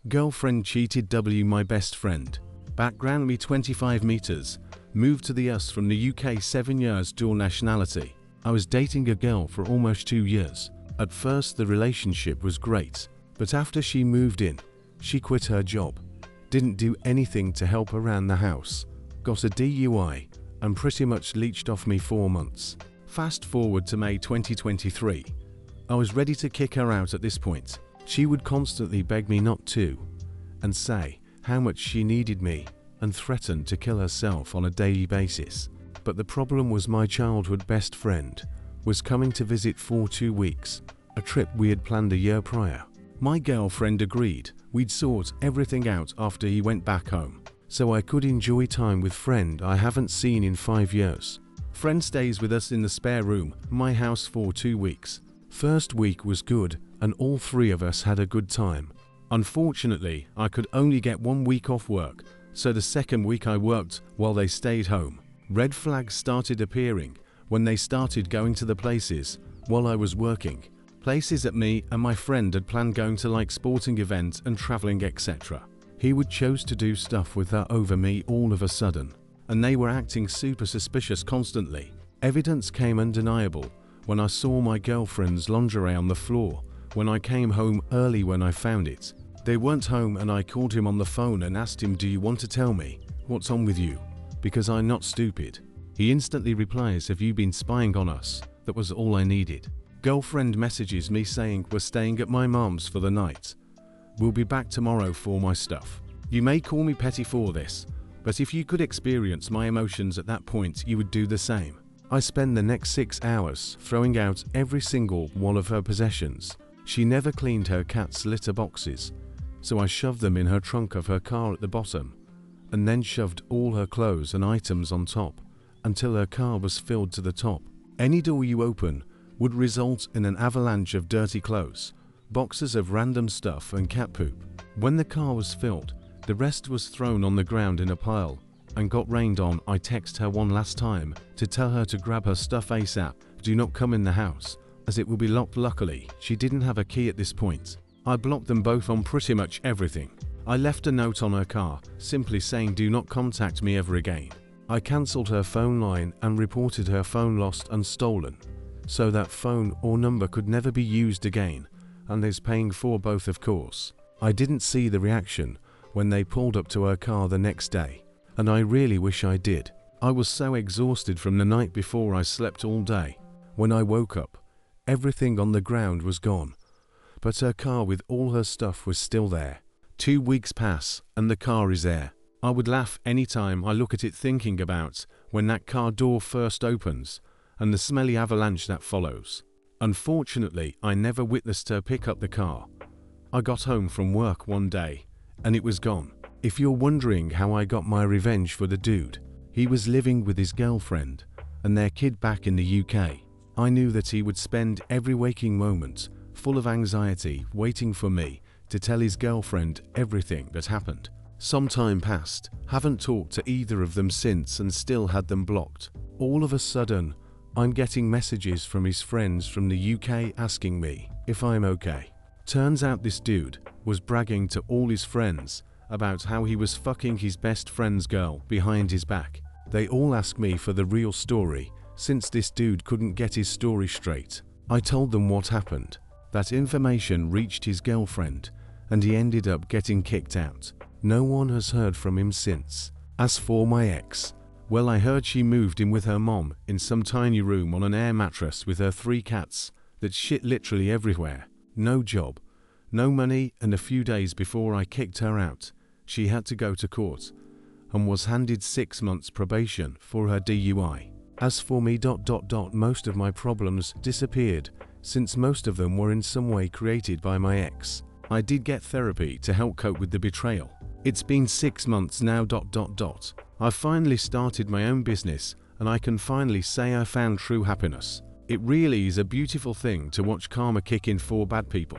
Girlfriend cheated. My best friend. Background: me 25 meters. Moved to the US from the UK, 7 years, dual nationality. I was dating a girl for almost 2 years. At first the relationship was great, but after she moved in, she quit her job, didn't do anything to help around the house, got a DUI, and pretty much leached off me 4 months. Fast forward to May 2023. I was ready to kick her out at this point. She would constantly beg me not to, and say how much she needed me, and threaten to kill herself on a daily basis. But the problem was my childhood best friend was coming to visit for 2 weeks, a trip we had planned a year prior. My girlfriend agreed we'd sort everything out after he went back home, so I could enjoy time with friend I haven't seen in 5 years. Friend stays with us in the spare room, my house, for 2 weeks. First week was good and all 3 of us had a good time. Unfortunately, I could only get 1 week off work, so the second week I worked while they stayed home. Red flags started appearing when they started going to the places while I was working. Places that me and my friend had planned going to, like sporting events and traveling, etc. He would choose to do stuff with her over me all of a sudden, and they were acting super suspicious constantly. Evidence came undeniable when I saw my girlfriend's lingerie on the floor when I came home early when I found it. They weren't home and I called him on the phone and asked him, "Do you want to tell me what's on with you? Because I'm not stupid." He instantly replies, "Have you been spying on us?" That was all I needed. Girlfriend messages me saying, "We're staying at my mom's for the night. We'll be back tomorrow for my stuff." You may call me petty for this, but if you could experience my emotions at that point, you would do the same. I spent the next 6 hours throwing out every single one of her possessions. She never cleaned her cat's litter boxes, so I shoved them in her trunk of her car at the bottom, and then shoved all her clothes and items on top until her car was filled to the top. Any door you open would result in an avalanche of dirty clothes, boxes of random stuff and cat poop. When the car was filled, the rest was thrown on the ground in a pile and got rained on. I text her one last time to tell her to grab her stuff ASAP. Do not come in the house, as it will be locked. Luckily, she didn't have a key at this point. I blocked them both on pretty much everything. I left a note on her car, simply saying, "Do not contact me ever again." I cancelled her phone line and reported her phone lost and stolen, so that phone or number could never be used again, and there's paying for both, of course. I didn't see the reaction when they pulled up to her car the next day, and I really wish I did. I was so exhausted from the night before. I slept all day. When I woke up, everything on the ground was gone, but her car with all her stuff was still there. 2 weeks pass and the car is there. I would laugh anytime I look at it, thinking about when that car door first opens and the smelly avalanche that follows. Unfortunately, I never witnessed her pick up the car. I got home from work one day and it was gone. If you're wondering how I got my revenge for the dude, he was living with his girlfriend and their kid back in the UK. I knew that he would spend every waking moment full of anxiety waiting for me to tell his girlfriend everything that happened. Some time passed, haven't talked to either of them since and still had them blocked. All of a sudden, I'm getting messages from his friends from the UK asking me if I'm okay. Turns out this dude was bragging to all his friends about how he was fucking his best friend's girl behind his back. They all asked me for the real story, since this dude couldn't get his story straight. I told them what happened. That information reached his girlfriend, and he ended up getting kicked out. No one has heard from him since. As for my ex, well, I heard she moved in with her mom in some tiny room on an air mattress with her 3 cats that shit literally everywhere. No job, no money, and a few days before I kicked her out, she had to go to court and was handed 6 months probation for her DUI. As for me, most of my problems disappeared, since most of them were in some way created by my ex. I did get therapy to help cope with the betrayal. It's been 6 months now. I've finally started my own business, and I can finally say I found true happiness. It really is a beautiful thing to watch karma kick in for bad people.